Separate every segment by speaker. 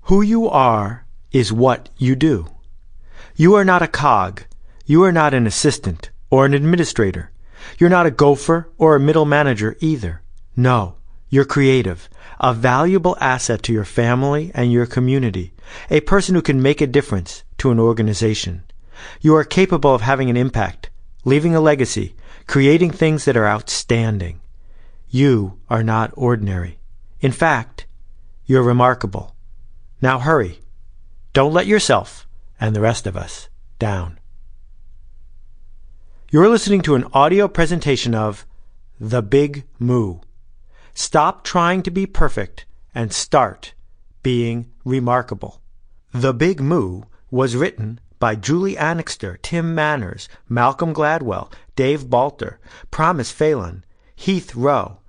Speaker 1: Who you are is what you do. You are not a cog. You are not an assistant or an administrator. You're not a gopher or a middle manager either. No, you're creative, a valuable asset to your family and your community, a person who can make a difference to an organization. You are capable of having an impact, leaving a legacy, creating things that are outstanding. You are not ordinary. In fact, you're remarkable. Now hurry. Don't let yourself and the rest of us down. You're listening to an audio presentation of The Big Moo. Stop trying to be perfect and start being remarkable. The Big Moo was written by Julie Annixter, Tim Manners, Malcolm Gladwell, Dave Balter, Promise Phelan, Heath Rowe,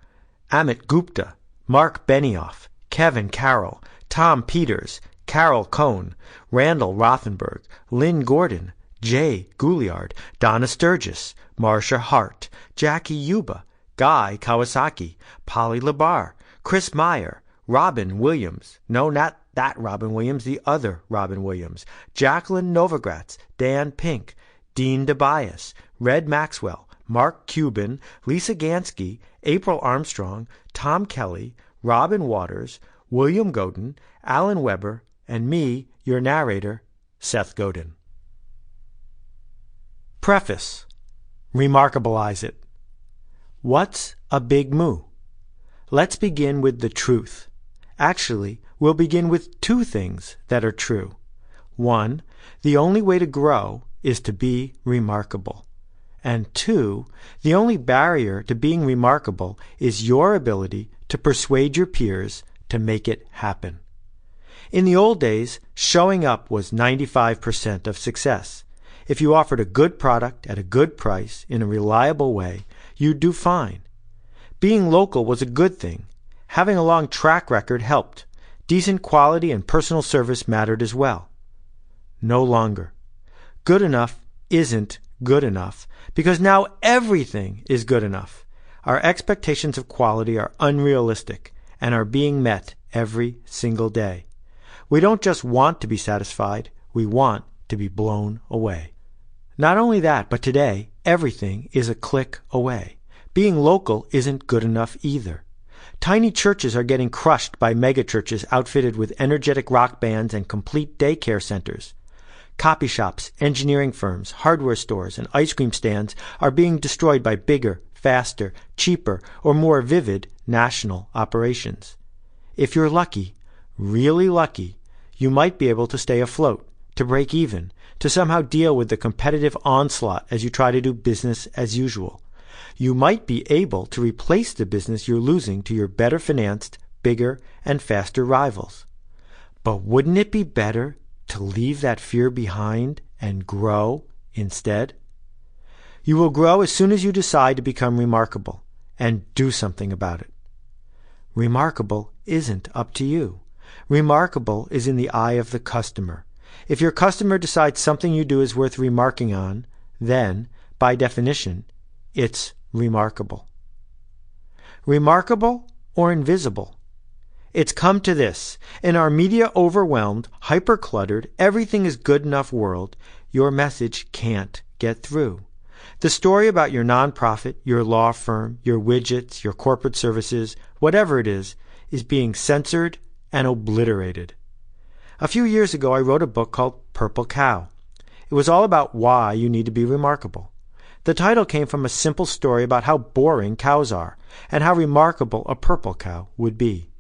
Speaker 1: Amit Gupta, Mark Benioff, Kevin Carroll, Tom Peters, Carol Cohn, Randall Rothenberg, Lynn Gordon, Jay Gouliard, Donna Sturgis, Marcia Hart, Jackie Yuba, Guy Kawasaki, Polly Labar, Chris Meyer, Robin Williams, no, not that Robin Williams, the other Robin Williams, Jacqueline Novogratz, Dan Pink, Dean DeBias, Red Maxwell, Mark Cuban, Lisa Gansky, April Armstrong, Tom Kelly, Robin Waters, William Godin, Alan Weber, and me, your narrator, Seth Godin. Preface. Remarkableize it. What's a big moo? Let's begin with the truth. Actually, we'll begin with two things that are true. One, the only way to grow is to be remarkable. And two, the only barrier to being remarkable is your ability to persuade your peers to make it happen. In the old days, showing up was 95% of success. If you offered a good product at a good price in a reliable way, you'd do fine. Being local was a good thing. Having a long track record helped. Decent quality and personal service mattered as well. No longer. Good enough isn't good enough because now everything is good enough. Our expectations of quality are unrealistic and are being met every single day. We don't just want to be satisfied, we want to be blown away. Not only that, but today, everything is a click away. Being local isn't good enough either. Tiny churches are getting crushed by megachurches outfitted with energetic rock bands and complete daycare centers. Copy shops, engineering firms, hardware stores, and ice cream stands are being destroyed by bigger, faster, cheaper, or more vivid national operations. If you're lucky, really lucky, you might be able to stay afloat, to break even, to somehow deal with the competitive onslaught as you try to do business as usual. You might be able to replace the business you're losing to your better financed, bigger, and faster rivals. But wouldn't it be better to leave that fear behind and grow instead? You will grow as soon as you decide to become remarkable and do something about it. Remarkable isn't up to you. Remarkable is in the eye of the customer. If your customer decides something you do is worth remarking on, then, by definition, it's remarkable. Remarkable or invisible? It's come to this. In our media-overwhelmed, hyper-cluttered, everything is good enough world, your message can't get through. The story about your nonprofit, your law firm, your widgets, your corporate services, whatever it is being censored and obliterated. A few years ago, I wrote a book called Purple Cow. It was all about why you need to be remarkable. The title came from a simple story about how boring cows are and how remarkable a purple cow would be.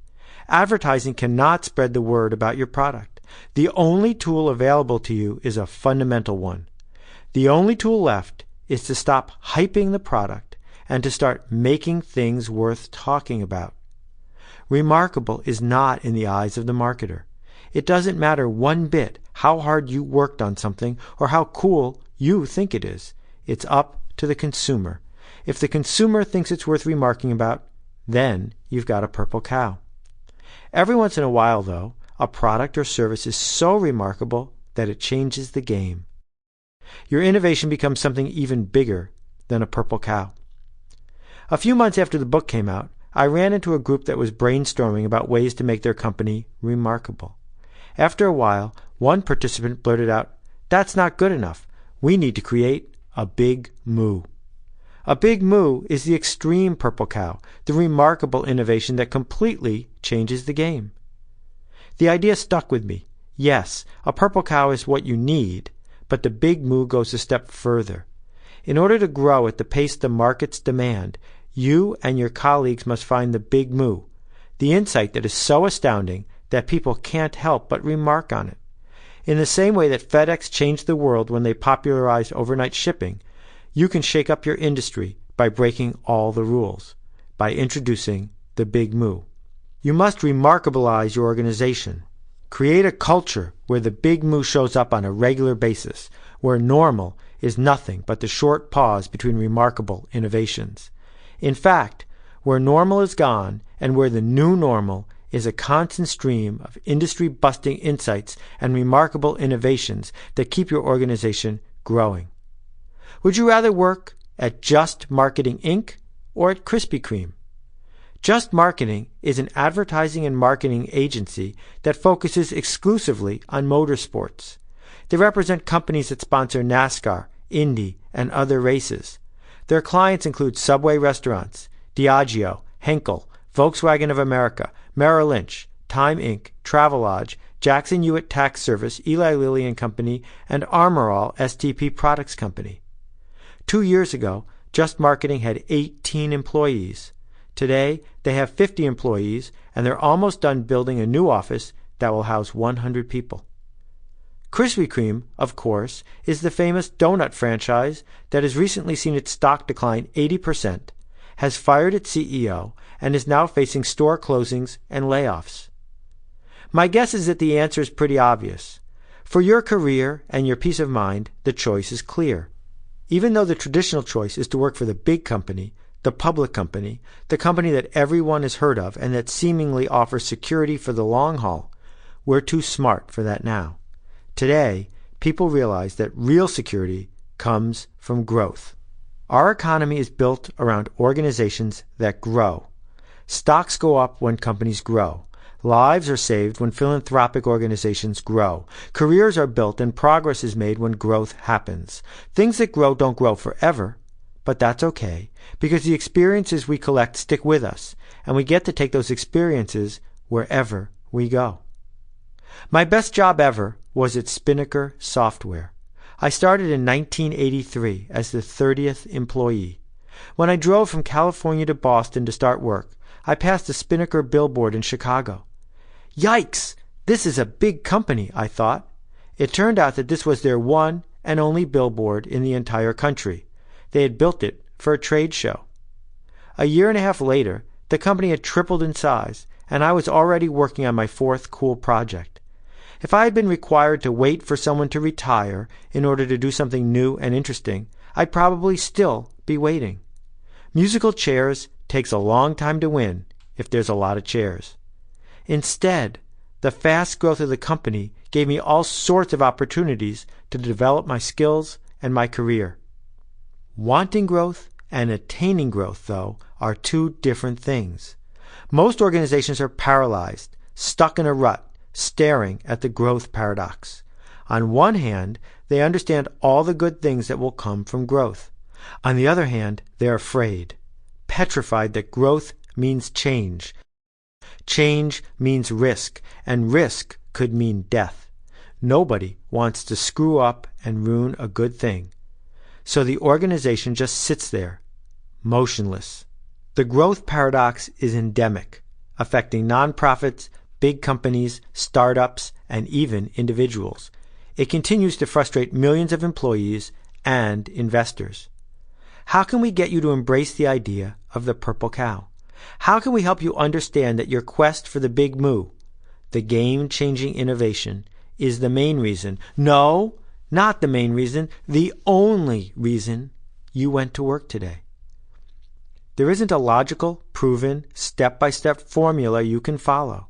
Speaker 1: Advertising cannot spread the word about your product. The only tool available to you is a fundamental one. The only tool left is to stop hyping the product and to start making things worth talking about. Remarkable is not in the eyes of the marketer. It doesn't matter one bit how hard you worked on something or how cool you think it is. It's up to the consumer. If the consumer thinks it's worth remarking about, then you've got a purple cow. Every once in a while, though, a product or service is so remarkable that it changes the game. Your innovation becomes something even bigger than a purple cow. A few months after the book came out, I ran into a group that was brainstorming about ways to make their company remarkable. After a while, one participant blurted out, "That's not good enough. We need to create a big moo." A big moo is the extreme purple cow, the remarkable innovation that completely changes the game. The idea stuck with me. Yes, a purple cow is what you need, but the big moo goes a step further. In order to grow at the pace the markets demand, you and your colleagues must find the big moo, the insight that is so astounding that people can't help but remark on it. In the same way that FedEx changed the world when they popularized overnight shipping, you can shake up your industry by breaking all the rules, by introducing the big moo. You must remarkabilize your organization. Create a culture where the big moo shows up on a regular basis, where normal is nothing but the short pause between remarkable innovations. In fact, where normal is gone and where the new normal is a constant stream of industry-busting insights and remarkable innovations that keep your organization growing. Would you rather work at Just Marketing Inc. or at Krispy Kreme? Just Marketing is an advertising and marketing agency that focuses exclusively on motorsports. They represent companies that sponsor NASCAR, Indy, and other races. Their clients include Subway restaurants, Diageo, Henkel, Volkswagen of America, Merrill Lynch, Time Inc., Travelodge, Jackson Hewitt Tax Service, Eli Lilly and Company, and Armor All STP Products Company. 2 years ago, Just Marketing had 18 employees. Today, they have 50 employees, and they're almost done building a new office that will house 100 people. Krispy Kreme, of course, is the famous donut franchise that has recently seen its stock decline 80%, has fired its CEO, and is now facing store closings and layoffs. My guess is that the answer is pretty obvious. For your career and your peace of mind, the choice is clear. Even though the traditional choice is to work for the big company, the public company, the company that everyone has heard of and that seemingly offers security for the long haul, we're too smart for that now. Today, people realize that real security comes from growth. Our economy is built around organizations that grow. Stocks go up when companies grow. Lives are saved when philanthropic organizations grow. Careers are built and progress is made when growth happens. Things that grow don't grow forever, but that's okay, because the experiences we collect stick with us, and we get to take those experiences wherever we go. My best job ever was at Spinnaker Software. I started in 1983 as the 30th employee. When I drove from California to Boston to start work, I passed a Spinnaker billboard in Chicago. Yikes! This is a big company, I thought. It turned out that this was their one and only billboard in the entire country. They had built it for a trade show. A year and a half later, the company had tripled in size, and I was already working on my fourth cool project. If I had been required to wait for someone to retire in order to do something new and interesting, I'd probably still be waiting. Musical chairs takes a long time to win if there's a lot of chairs. Instead, the fast growth of the company gave me all sorts of opportunities to develop my skills and my career. Wanting growth and attaining growth, though, are two different things. Most organizations are paralyzed, stuck in a rut, staring at the growth paradox. On one hand, they understand all the good things that will come from growth. On the other hand, they're afraid, petrified that growth means change. Change means risk, and risk could mean death. Nobody wants to screw up and ruin a good thing. So the organization just sits there, motionless. The growth paradox is endemic, affecting nonprofits, big companies, startups, and even individuals. It continues to frustrate millions of employees and investors. How can we get you to embrace the idea of the purple cow? How can we help you understand that your quest for the big moo, the game-changing innovation, is the main reason, no, not the main reason, the only reason you went to work today? There isn't a logical, proven, step-by-step formula you can follow.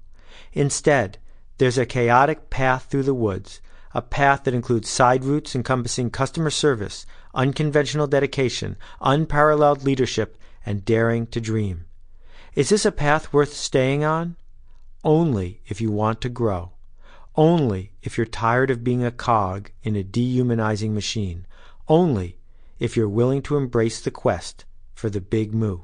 Speaker 1: Instead, there's a chaotic path through the woods, a path that includes side routes encompassing customer service, unconventional dedication, unparalleled leadership, and daring to dream. Is this a path worth staying on? Only if you want to grow. only if you're tired of being a cog in a dehumanizing machine, only if you're willing to embrace the quest for the big moo.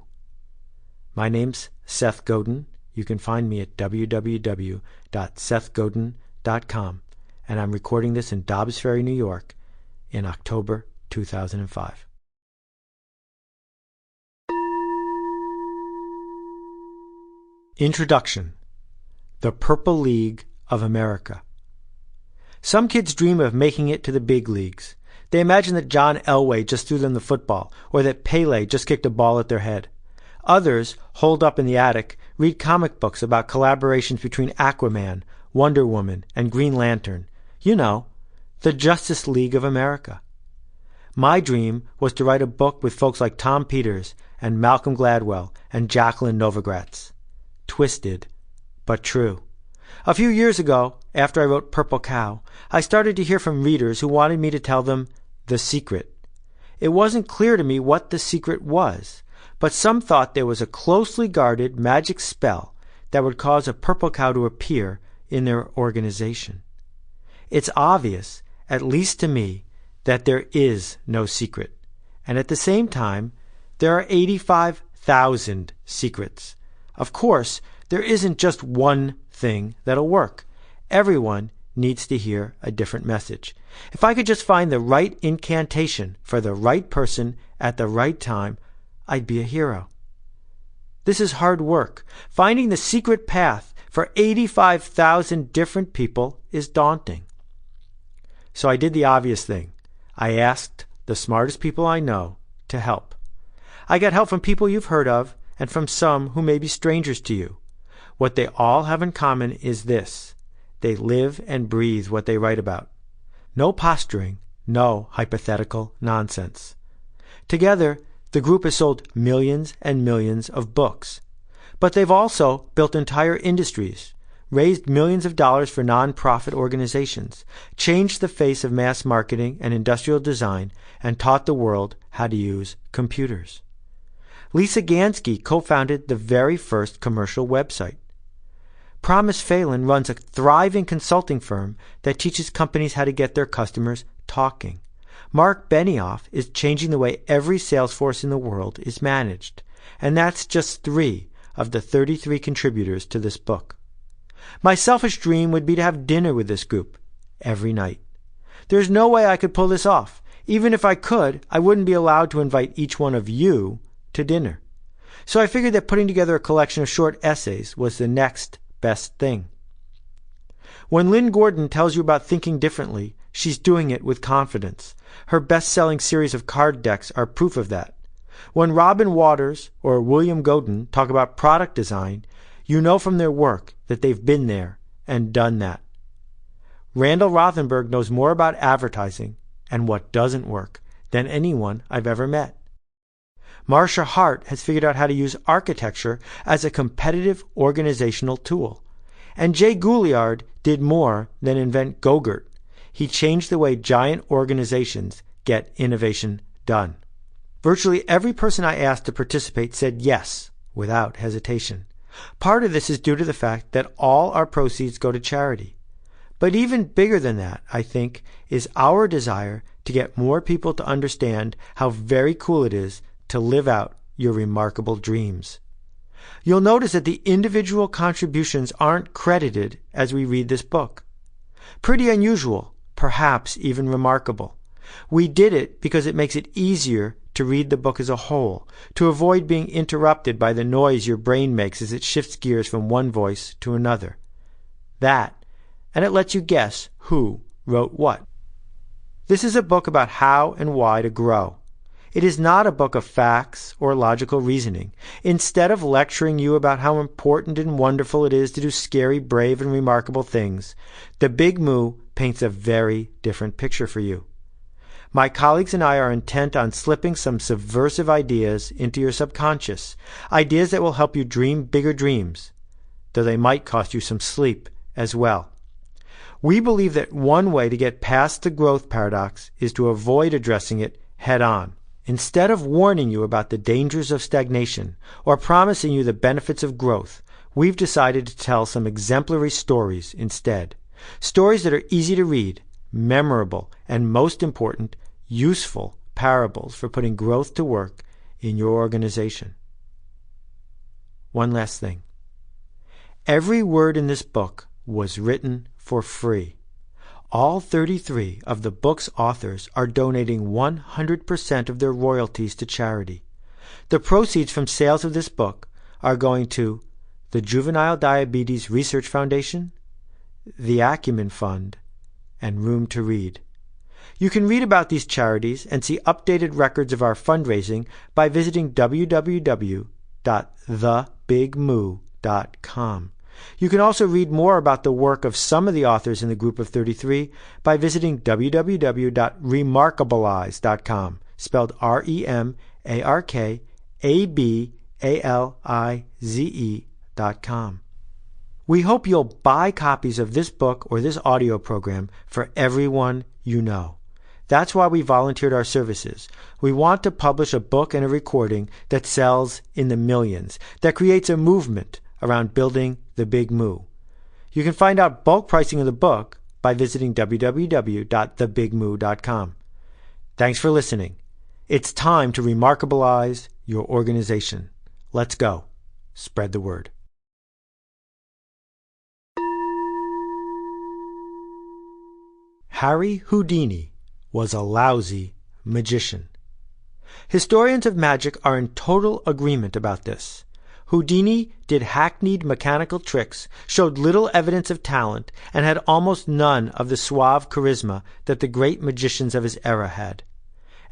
Speaker 1: My name's Seth Godin. You can find me at www.sethgodin.com, and I'm recording this in Dobbs Ferry, New York in October 2005. Introduction. The Purple League of America. Some kids dream of making it to the big leagues. They imagine that John Elway just threw them the football, or that Pele just kicked a ball at their head. Others, holed up in the attic, read comic books about collaborations between Aquaman, Wonder Woman, and Green Lantern. You know, the Justice League of America. My dream was to write a book with folks like Tom Peters and Malcolm Gladwell and Jacqueline Novogratz. Twisted, but true. A few years ago, after I wrote Purple Cow, I started to hear from readers who wanted me to tell them the secret. It wasn't clear to me what the secret was, but some thought there was a closely guarded magic spell that would cause a purple cow to appear in their organization. It's obvious, at least to me, that there is no secret, and at the same time, there are 85,000 secrets. Of course, there isn't just one thing that'll work. Everyone needs to hear a different message. If I could just find the right incantation for the right person at the right time, I'd be a hero. This is hard work. Finding the secret path for 85,000 different people is daunting. So I did the obvious thing. I asked the smartest people I know to help. I got help from people you've heard of and from some who may be strangers to you. What they all have in common is this: they live and breathe what they write about. No posturing, no hypothetical nonsense. Together, the group has sold millions and millions of books. But they've also built entire industries, raised millions of dollars for non-profit organizations, changed the face of mass marketing and industrial design, and taught the world how to use computers. Lisa Gansky co-founded the very first commercial website. Promise Phelan runs a thriving consulting firm that teaches companies how to get their customers talking. Mark Benioff is changing the way every sales force in the world is managed. And that's just 3 of the 33 contributors to this book. My selfish dream would be to have dinner with this group every night. There's no way I could pull this off. Even if I could, I wouldn't be allowed to invite each one of you to dinner. So I figured that putting together a collection of short essays was the next best thing. When Lynn Gordon tells you about thinking differently, she's doing it with confidence. Her best-selling series of card decks are proof of that. When Robin Waters or William Godin talk about product design, you know from their work that they've been there and done that. Randall Rothenberg knows more about advertising and what doesn't work than anyone I've ever met. Marcia Hart has figured out how to use architecture as a competitive organizational tool. And Jay Gouliard did more than invent Go-Gurt. He changed the way giant organizations get innovation done. Virtually every person I asked to participate said yes, without hesitation. Part of this is due to the fact that all our proceeds go to charity. But even bigger than that, I think, is our desire to get more people to understand how very cool it is to live out your remarkable dreams. You'll notice that the individual contributions aren't credited as we read this book. Pretty unusual, perhaps even remarkable. We did it because it makes it easier to read the book as a whole, to avoid being interrupted by the noise your brain makes as it shifts gears from one voice to another. That, and it lets you guess who wrote what. This is a book about how and why to grow. It is not a book of facts or logical reasoning. Instead of lecturing you about how important and wonderful it is to do scary, brave, and remarkable things, the Big Moo paints a very different picture for you. My colleagues and I are intent on slipping some subversive ideas into your subconscious, ideas that will help you dream bigger dreams, though they might cost you some sleep as well. We believe that one way to get past the growth paradox is to avoid addressing it head on. Instead of warning you about the dangers of stagnation or promising you the benefits of growth, we've decided to tell some exemplary stories instead. Stories that are easy to read, memorable, and most important, useful parables for putting growth to work in your organization. One last thing. Every word in this book was written for free. All 33 of the book's authors are donating 100% of their royalties to charity. The proceeds from sales of this book are going to the Juvenile Diabetes Research Foundation, the Acumen Fund, and Room to Read. You can read about these charities and see updated records of our fundraising by visiting www.thebigmoo.com. You can also read more about the work of some of the authors in the group of 33 by visiting www.remarkabalize.com, spelled REMARKABALIZE.com. We hope you'll buy copies of this book or this audio program for everyone you know. That's why we volunteered our services. We want to publish a book and a recording that sells in the millions, that creates a movement around building the Big Moo. You can find out bulk pricing of the book by visiting www.thebigmoo.com. Thanks for listening. It's time to remarkableize your organization. Let's go. Spread the word. Harry Houdini was a lousy magician. Historians of magic are in total agreement about this. Houdini did hackneyed mechanical tricks, showed little evidence of talent, and had almost none of the suave charisma that the great magicians of his era had.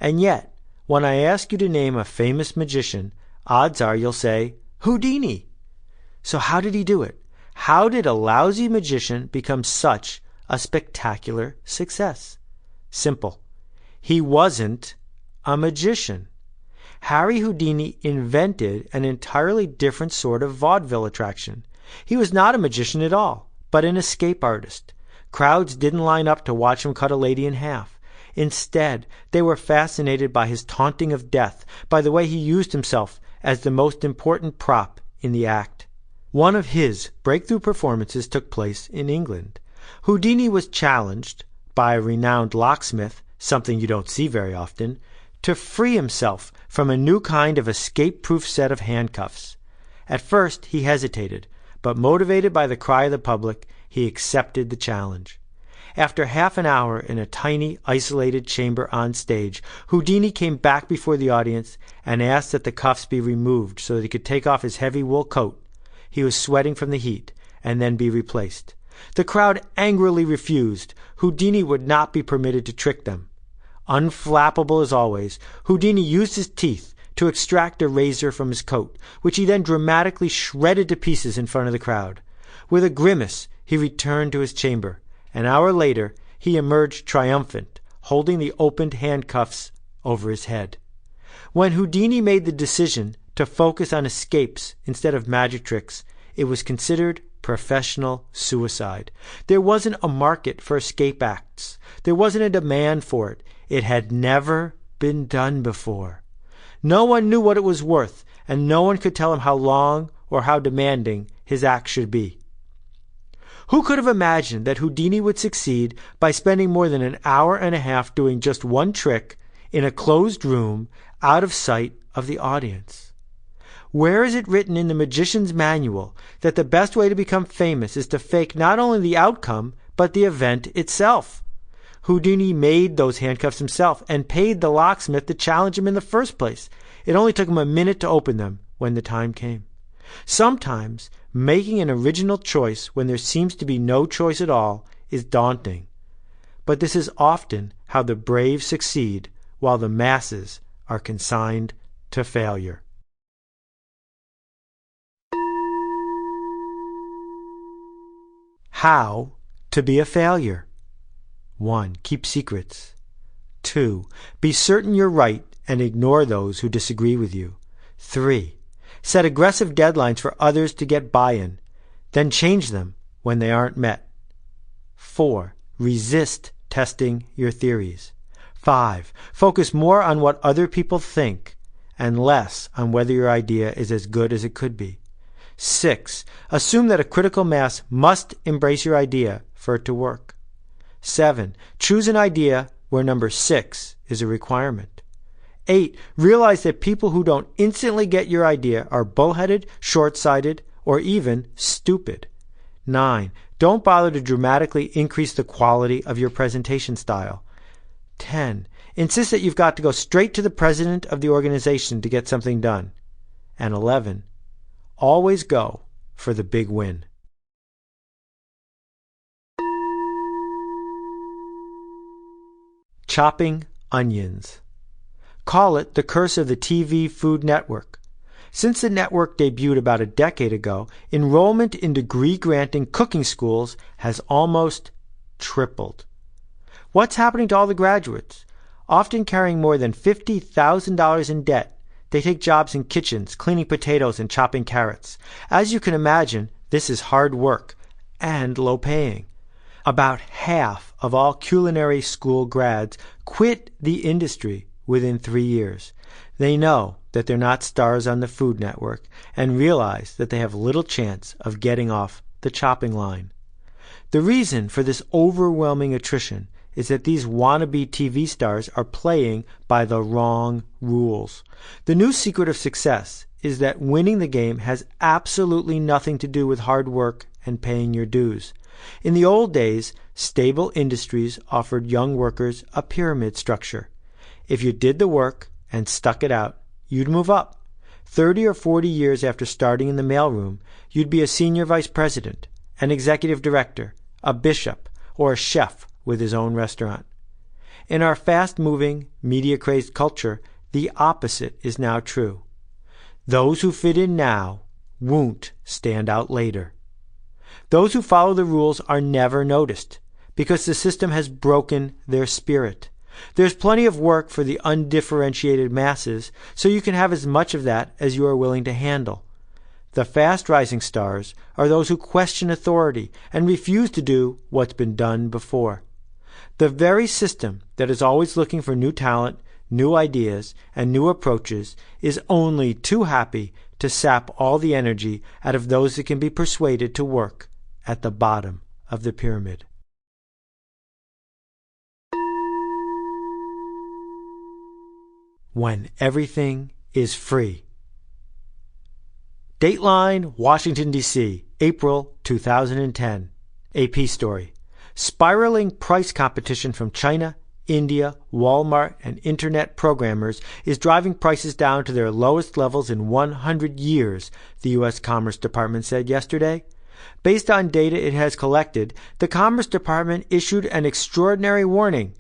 Speaker 1: And yet, when I ask you to name a famous magician, odds are you'll say, Houdini. So how did he do it? How did a lousy magician become such a spectacular success? Simple. He wasn't a magician. Harry Houdini invented an entirely different sort of vaudeville attraction. He was not a magician at all, but an escape artist. Crowds didn't line up to watch him cut a lady in half. Instead, they were fascinated by his taunting of death, by the way he used himself as the most important prop in the act. One of his breakthrough performances took place in England. Houdini was challenged by a renowned locksmith, something you don't see very often, to free himself from a new kind of escape-proof set of handcuffs. At first he hesitated, but motivated by the cry of the public, he accepted the challenge. After half an hour in a tiny, isolated chamber on stage, Houdini came back before the audience and asked that the cuffs be removed so that he could take off his heavy wool coat. He was sweating from the heat, and then be replaced. The crowd angrily refused. Houdini would not be permitted to trick them. Unflappable as always, Houdini used his teeth to extract a razor from his coat, which he then dramatically shredded to pieces in front of the crowd. With a grimace, he returned to his chamber. An hour later, he emerged triumphant, holding the opened handcuffs over his head. When Houdini made the decision to focus on escapes instead of magic tricks, it was considered professional suicide. There wasn't a market for escape acts. There wasn't a demand for it. It had never been done before. No one knew what it was worth, and no one could tell him how long or how demanding his act should be. Who could have imagined that Houdini would succeed by spending more than an hour and a half doing just one trick in a closed room out of sight of the audience? Where is it written in the magician's manual that the best way to become famous is to fake not only the outcome, but the event itself? Houdini made those handcuffs himself and paid the locksmith to challenge him in the first place. It only took him a minute to open them when the time came. Sometimes making an original choice when there seems to be no choice at all is daunting. But this is often how the brave succeed while the masses are consigned to failure. How to be a failure. 1. Keep secrets. 2. Be certain you're right and ignore those who disagree with you. 3. Set aggressive deadlines for others to get buy-in, then change them when they aren't met. 4. Resist testing your theories. 5. Focus more on what other people think and less on whether your idea is as good as it could be. 6. Assume that a critical mass must embrace your idea for it to work. 7. Choose an idea where number 6 is a requirement. 8. Realize that people who don't instantly get your idea are bullheaded, short-sighted, or even stupid. 9. Don't bother to dramatically increase the quality of your presentation style. 10. Insist that you've got to go straight to the president of the organization to get something done. And 11. Always go for the big win. Chopping onions. Call it the curse of the TV Food Network. Since the network debuted about a decade ago, enrollment in degree-granting cooking schools has almost tripled. What's happening to all the graduates? Often carrying more than $50,000 in debt, they take jobs in kitchens, cleaning potatoes and chopping carrots. As you can imagine, this is hard work and low paying. About half of all culinary school grads quit the industry within 3 years. They know that they're not stars on the Food Network and realize that they have little chance of getting off the chopping line. The reason for this overwhelming attrition is that these wannabe TV stars are playing by the wrong rules. The new secret of success is that winning the game has absolutely nothing to do with hard work and paying your dues. In the old days, stable industries offered young workers a pyramid structure. If you did the work and stuck it out, you'd move up. 30 or 40 years after starting in the mailroom, you'd be a senior vice president, an executive director, a bishop, or a chef with his own restaurant. In our fast-moving, media-crazed culture, the opposite is now true. Those who fit in now won't stand out later. Those who follow the rules are never noticed because the system has broken their spirit. There's plenty of work for the undifferentiated masses, so you can have as much of that as you are willing to handle. The fast-rising stars are those who question authority and refuse to do what's been done before. The very system that is always looking for new talent, new ideas, and new approaches is only too happy to sap all the energy out of those that can be persuaded to work at the bottom of the pyramid. When everything is free. Dateline, Washington, D.C., April 2010. AP story. Spiraling price competition from China, India, Walmart, and Internet programmers is driving prices down to their lowest levels in 100 years, the U.S. Commerce Department said yesterday. Based on data it has collected, the Commerce Department issued an extraordinary warning.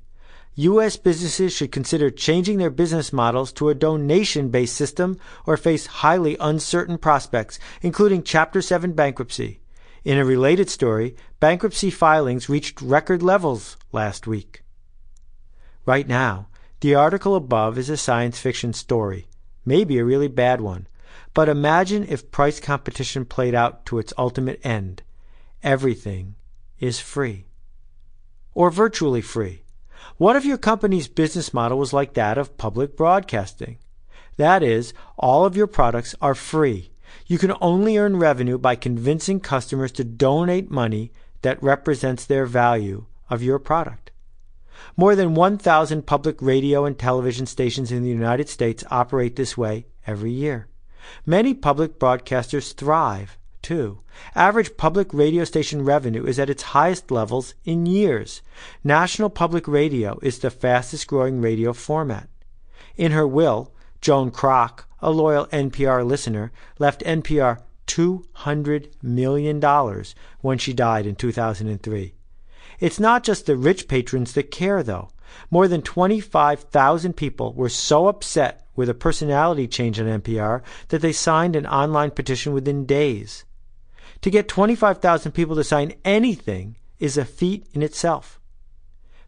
Speaker 1: U.S. businesses should consider changing their business models to a donation-based system or face highly uncertain prospects, including Chapter 7 bankruptcy. In a related story, bankruptcy filings reached record levels last week. Right now, the article above is a science fiction story, maybe a really bad one. But imagine if price competition played out to its ultimate end. Everything is free. Or virtually free. What if your company's business model was like that of public broadcasting? That is, all of your products are free. You can only earn revenue by convincing customers to donate money that represents their value of your product. More than 1,000 public radio and television stations in the United States operate this way every year. Many public broadcasters thrive, too. Average public radio station revenue is at its highest levels in years. National Public Radio is the fastest-growing radio format. In her will, Joan Kroc, a loyal NPR listener, left NPR $200 million when she died in 2003. It's not just the rich patrons that care, though. More than 25,000 people were so upset with a personality change on NPR that they signed an online petition within days. To get 25,000 people to sign anything is a feat in itself.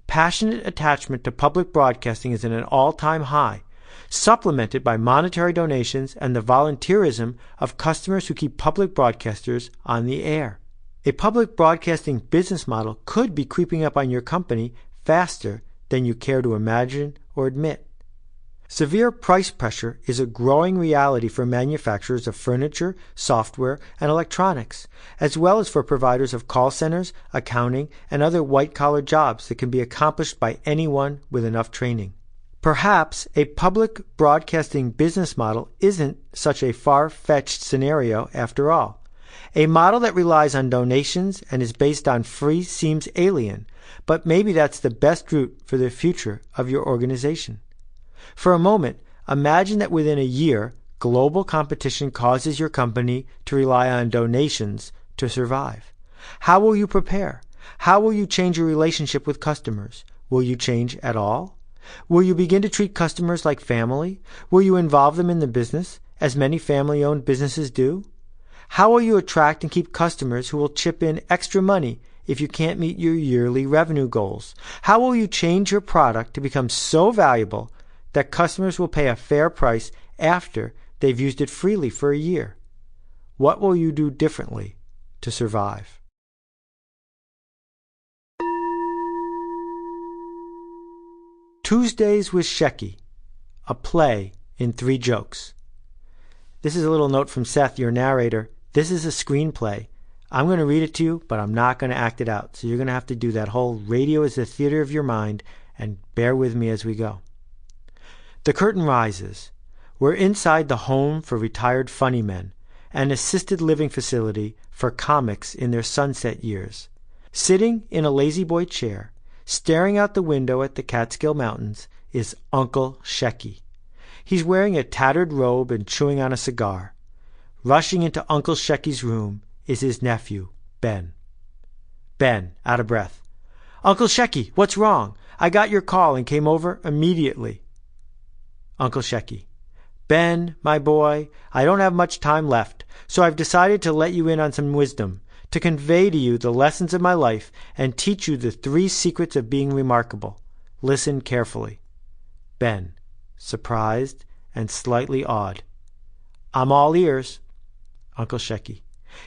Speaker 1: Passionate attachment to public broadcasting is at an all-time high, supplemented by monetary donations and the volunteerism of customers who keep public broadcasters on the air. A public broadcasting business model could be creeping up on your company faster than you care to imagine or admit. Severe price pressure is a growing reality for manufacturers of furniture, software, and electronics, as well as for providers of call centers, accounting, and other white-collar jobs that can be accomplished by anyone with enough training. Perhaps a public broadcasting business model isn't such a far-fetched scenario after all. A model that relies on donations and is based on free seems alien, but maybe that's the best route for the future of your organization. For a moment, imagine that within a year, global competition causes your company to rely on donations to survive. How will you prepare? How will you change your relationship with customers? Will you change at all? Will you begin to treat customers like family? Will you involve them in the business, as many family-owned businesses do? How will you attract and keep customers who will chip in extra money if you can't meet your yearly revenue goals? How will you change your product to become so valuable that customers will pay a fair price after they've used it freely for a year? What will you do differently to survive? Tuesdays with Shecky, a play in 3 jokes. This is a little note from Seth, your narrator. This is a screenplay. I'm going to read it to you, but I'm not going to act it out. So you're going to have to do that whole radio is the theater of your mind, and bear with me as we go. The curtain rises. We're inside the home for retired funny men, an assisted living facility for comics in their sunset years. Sitting in a lazy boy chair, staring out the window at the Catskill Mountains, is Uncle Shecky. He's wearing a tattered robe and chewing on a cigar. Rushing into Uncle Shecky's room is his nephew, Ben. Ben, out of breath. Uncle Shecky, what's wrong? I got your call and came over immediately. Uncle Shecky. Ben, my boy, I don't have much time left, so I've decided to let you in on some wisdom, to convey to you the lessons of my life and teach you the 3 secrets of being remarkable. Listen carefully. Ben, surprised and slightly awed. I'm all ears. Uncle Shecky.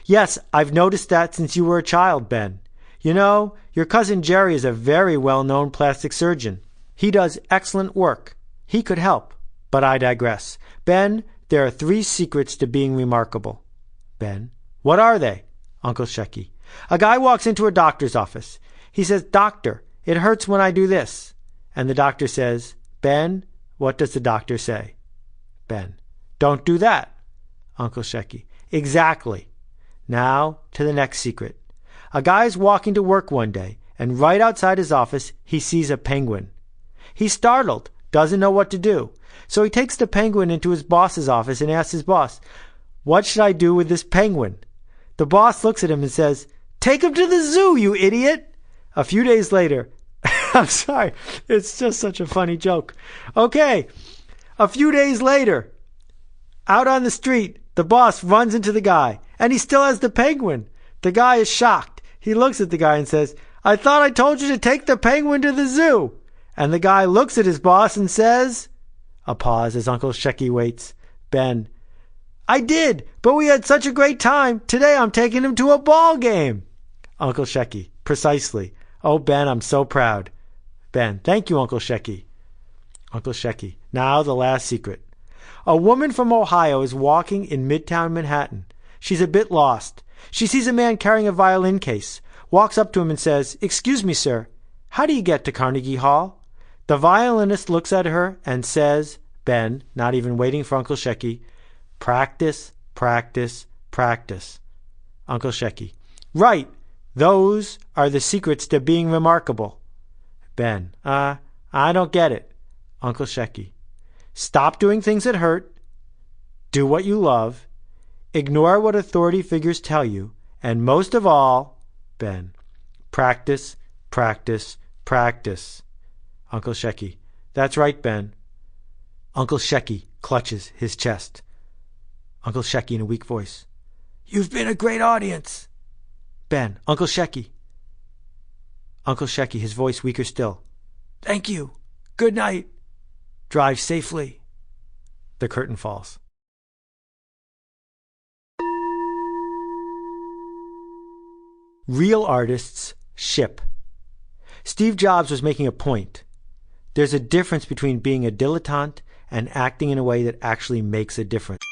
Speaker 1: Yes, I've noticed that since you were a child, Ben. You know, your cousin Jerry is a very well-known plastic surgeon. He does excellent work. He could help. But I digress. Ben, there are 3 secrets to being remarkable. Ben. What are they? Uncle Shecky. A guy walks into a doctor's office. He says, Doctor, it hurts when I do this. And the doctor says, Ben, what does the doctor say? Ben. Don't do that. Uncle Shecky. Exactly. Now to the next secret. A guy's walking to work one day, and right outside his office he sees a penguin. He's startled, doesn't know what to do. So he takes the penguin into his boss's office and asks his boss, What should I do with this penguin? The boss looks at him and says, Take him to the zoo, you idiot! A few days later, I'm sorry, it's just such a funny joke. Okay, a few days later, out on the street, the boss runs into the guy, and he still has the penguin. The guy is shocked. He looks at the guy and says, I thought I told you to take the penguin to the zoo. And the guy looks at his boss and says... A pause as Uncle Shecky waits. Ben. I did, but we had such a great time. Today I'm taking him to a ball game. Uncle Shecky. Precisely. Oh, Ben, I'm so proud. Ben. Thank you, Uncle Shecky. Uncle Shecky. Now the last secret. A woman from Ohio is walking in Midtown Manhattan. She's a bit lost. She sees a man carrying a violin case, walks up to him and says, Excuse me, sir, how do you get to Carnegie Hall? The violinist looks at her and says, Ben, not even waiting for Uncle Shecky, Practice, practice, practice. Uncle Shecky. Right. Those are the secrets to being remarkable. Ben. I don't get it. Uncle Shecky. Stop doing things that hurt. Do what you love. Ignore what authority figures tell you. And most of all, Ben. Practice, practice, practice. Uncle Shecky. That's right, Ben. Uncle Shecky clutches his chest. Uncle Shecky in a weak voice. You've been a great audience. Ben. Uncle Shecky. Uncle Shecky, his voice weaker still. Thank you. Good night. Drive safely. The curtain falls. Real artists ship. Steve Jobs was making a point. There's a difference between being a dilettante and acting in a way that actually makes a difference.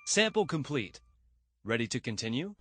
Speaker 2: Sample complete. Ready to continue?